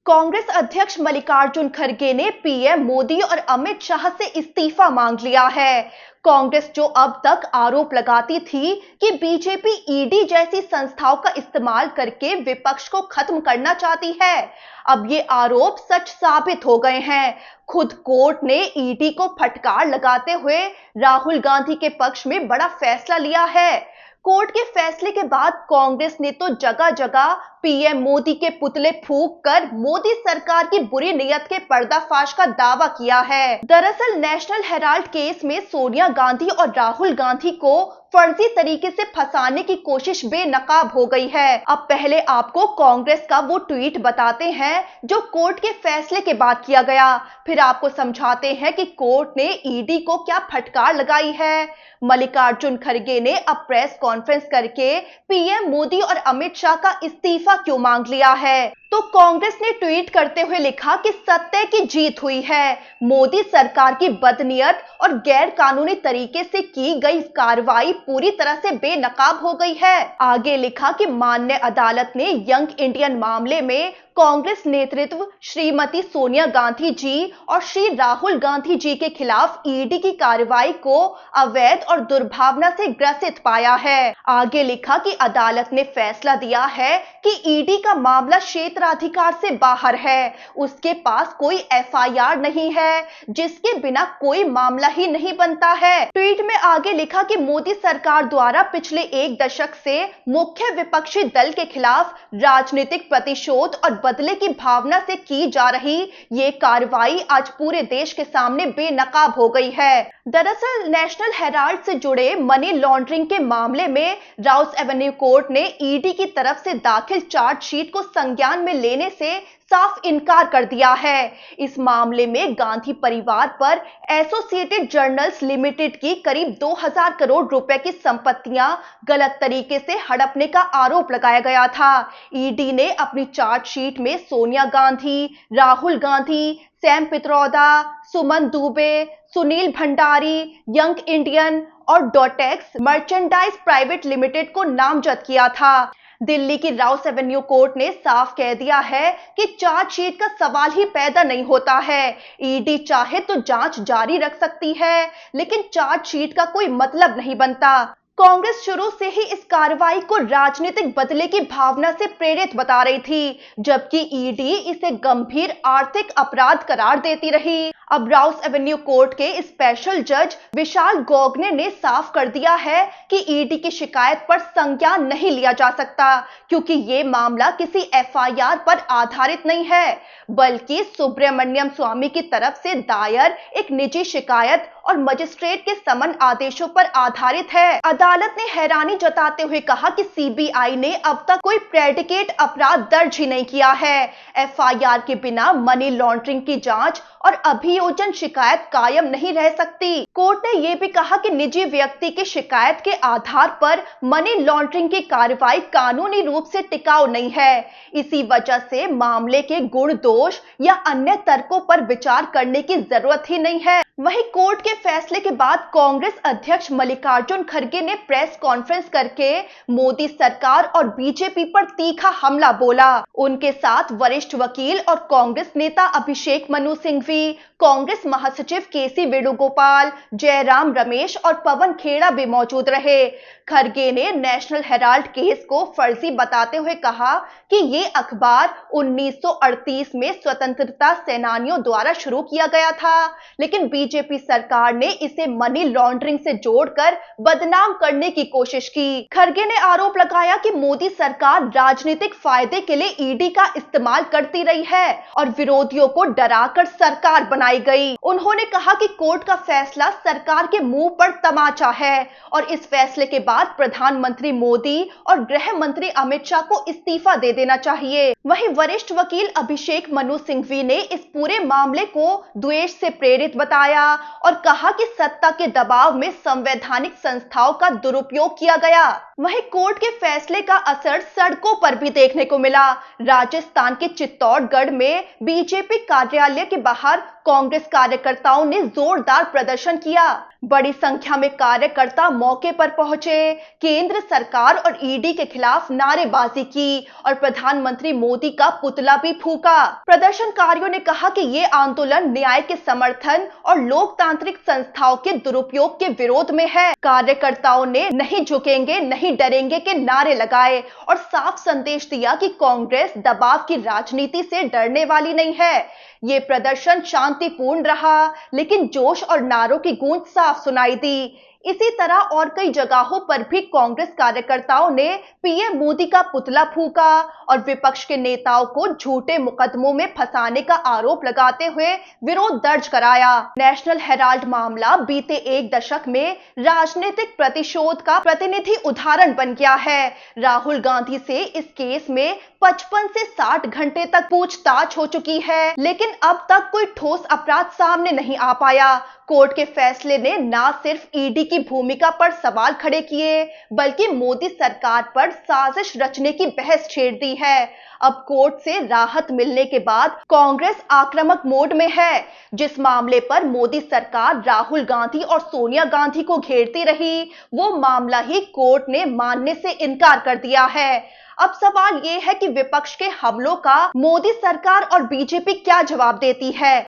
कांग्रेस अध्यक्ष मल्लिकार्जुन खड़गे ने पीएम मोदी और अमित शाह से इस्तीफा मांग लिया है। कांग्रेस जो अब तक आरोप लगाती थी कि बीजेपी ईडी जैसी संस्थाओं का इस्तेमाल करके विपक्ष को खत्म करना चाहती है, अब ये आरोप सच साबित हो गए हैं। खुद कोर्ट ने ईडी को फटकार लगाते हुए राहुल गांधी के पक्ष में बड़ा फैसला लिया है। कोर्ट के फैसले के बाद कांग्रेस ने तो जगह जगह पीएम मोदी के पुतले फूंक कर मोदी सरकार की बुरी नीयत के पर्दाफाश का दावा किया है। दरअसल नेशनल हेराल्ड केस में सोनिया गांधी और राहुल गांधी को फर्जी तरीके से फंसाने की कोशिश बेनकाब हो गई है। अब पहले आपको कांग्रेस का वो ट्वीट बताते हैं जो कोर्ट के फैसले के बाद किया गया, फिर आपको समझाते हैं कि कोर्ट ने ईडी को क्या फटकार लगाई है। मल्लिकार्जुन खड़गे ने अब प्रेस कॉन्फ्रेंस करके पीएम मोदी और अमित शाह का इस्तीफा क्यों मांग लिया है। तो कांग्रेस ने ट्वीट करते हुए लिखा कि सत्य की जीत हुई है। मोदी सरकार की बदनीयत और गैर कानूनी तरीके से की गई कार्रवाई पूरी तरह से बेनकाब हो गई है। आगे लिखा कि माननीय अदालत ने यंग इंडियन मामले में कांग्रेस नेतृत्व श्रीमती सोनिया गांधी जी और श्री राहुल गांधी जी के खिलाफ ईडी की कार्रवाई को अवैध और दुर्भावना से ग्रसित पाया है। आगे लिखा कि अदालत ने फैसला दिया है कि ईडी का मामला क्षेत्राधिकार से बाहर है, उसके पास कोई एफआईआर नहीं है, जिसके बिना कोई मामला ही नहीं बनता है। ट्वीट में आगे लिखा कि मोदी सरकार द्वारा पिछले एक दशक से मुख्य विपक्षी दल के खिलाफ राजनीतिक प्रतिशोध और बदले की भावना से की जा रही ये कार्रवाई आज पूरे देश के सामने बेनकाब हो गई है। दरअसल नेशनल हेराल्ड से जुड़े मनी लॉन्ड्रिंग के मामले में राउस एवेन्यू कोर्ट ने ईडी की तरफ से दाखिल चार्जशीट को संज्ञान में लेने से साफ इनकार कर दिया है। इस मामले में गांधी परिवार पर एसोसिएटेड जर्नल्स लिमिटेड की करीब 2000 करोड़ रुपए की संपत्तियां गलत तरीके से हड़पने का आरोप लगाया गया था। ईडी ने अपनी चार्जशीट में सोनिया गांधी, राहुल गांधी, सैम पित्रोदा, सुमन दुबे, सुनील भंडारी, यंग इंडियन और डोटेक्स मर्चेंडाइज प्राइवेट लिमिटेड को नामजद किया था। दिल्ली की राउस एवेन्यू कोर्ट ने साफ कह दिया है कि चार्जशीट का सवाल ही पैदा नहीं होता है। ईडी चाहे तो जांच जारी रख सकती है, लेकिन चार्जशीट का कोई मतलब नहीं बनता। कांग्रेस शुरू से ही इस कार्रवाई को राजनीतिक बदले की भावना से प्रेरित बता रही थी, जबकि ईडी इसे गंभीर आर्थिक अपराध करार देती रही। अब राउस एवेन्यू कोर्ट के स्पेशल जज विशाल गोगने ने साफ कर दिया है कि ईडी की शिकायत पर संज्ञान नहीं लिया जा सकता, क्योंकि ये मामला किसी एफआईआर पर आधारित नहीं है, बल्कि सुब्रमण्यम स्वामी की तरफ से दायर एक निजी शिकायत और मजिस्ट्रेट के समन आदेशों पर आधारित है। अदालत ने हैरानी जताते हुए कहा कि सीबीआई ने अब तक कोई प्रेडिकेट अपराध दर्ज ही नहीं किया है। एफआईआर के बिना मनी लॉन्ड्रिंग की जांच और अभियोजन शिकायत कायम नहीं रह सकती। कोर्ट ने यह भी कहा कि निजी व्यक्ति की शिकायत के आधार पर मनी लॉन्ड्रिंग की कार्रवाई कानूनी रूप से टिकाऊ नहीं है। इसी वजह से मामले के गुण दोष या अन्य तर्कों पर विचार करने की जरूरत ही नहीं है। वहीं कोर्ट के फैसले के बाद कांग्रेस अध्यक्ष मल्लिकार्जुन खड़गे ने प्रेस कॉन्फ्रेंस करके मोदी सरकार और बीजेपी पर तीखा हमला बोला। उनके साथ वरिष्ठ वकील और कांग्रेस नेता अभिषेक मनु सिंघवी, कांग्रेस महासचिव केसी वेणुगोपाल, जयराम रमेश और पवन खेड़ा भी मौजूद रहे। खड़गे ने नेशनल हेराल्ड केस को फर्जी बताते हुए कहा कि ये अखबार 1938 में स्वतंत्रता सेनानियों द्वारा शुरू किया गया था, लेकिन बीजेपी सरकार ने इसे मनी लॉन्ड्रिंग से जोड़कर बदनाम करने की कोशिश की। खड़गे ने आरोप लगाया कि मोदी सरकार राजनीतिक फायदे के लिए ईडी का इस्तेमाल करती रही है और विरोधियों को डराकर सरकार बनाई गई। उन्होंने कहा कि कोर्ट का फैसला सरकार के मुंह पर तमाचा है और इस फैसले के बाद प्रधानमंत्री मोदी और गृह मंत्री अमित शाह को इस्तीफा दे देना चाहिए। वहीं वरिष्ठ वकील अभिषेक मनु सिंघवी ने इस पूरे मामले को द्वेष से प्रेरित बताया और कहा कि सत्ता के दबाव में संवैधानिक संस्थाओं का दुरुपयोग किया गया। वहीं कोर्ट के फैसले का असर सड़कों पर भी देखने को मिला। राजस्थान के चित्तौड़गढ़ में बीजेपी कार्यालय के बाहर कांग्रेस कार्यकर्ताओं ने जोरदार प्रदर्शन किया। बड़ी संख्या में कार्यकर्ता मौके पर पहुंचे, केंद्र सरकार और ईडी के खिलाफ नारेबाजी की और प्रधानमंत्री मोदी का पुतला भी फूंका। प्रदर्शनकारियों ने कहा कि ये आंदोलन न्याय के समर्थन और लोकतांत्रिक संस्थाओं के दुरुपयोग के विरोध में है। कार्यकर्ताओं ने नहीं झुकेंगे, नहीं डरेंगे के नारे लगाए और साफ संदेश दिया कि कांग्रेस दबाव की राजनीति से डरने वाली नहीं है। ये प्रदर्शन शांतिपूर्ण रहा, लेकिन जोश और नारों की गूंज साफ सुनाई दी। इसी तरह और कई जगहों पर भी कांग्रेस कार्यकर्ताओं ने पीएम मोदी का पुतला फूंका और विपक्ष के नेताओं को झूठे मुकदमों में फंसाने का आरोप लगाते हुए विरोध दर्ज कराया। नेशनल हेराल्ड मामला बीते एक दशक में राजनीतिक प्रतिशोध का प्रतिनिधि उदाहरण बन गया है। राहुल गांधी से इस केस में 55 से 60 घंटे तक पूछताछ हो चुकी है, लेकिन अब तक कोई ठोस अपराध सामने नहीं आ पाया। कोर्ट के फैसले ने न सिर्फ ईडी की भूमिका पर सवाल खड़े किए, बल्कि मोदी सरकार पर साजिश रचने की बहस छेड़ दी है। अब कोर्ट से राहत मिलने के बाद कांग्रेस आक्रामक मोड में है। जिस मामले पर मोदी सरकार राहुल गांधी और सोनिया गांधी को घेरती रही, वो मामला ही कोर्ट ने मानने से इनकार कर दिया है। अब सवाल ये है कि विपक्ष के हमलों का मोदी सरकार और बीजेपी क्या जवाब देती है।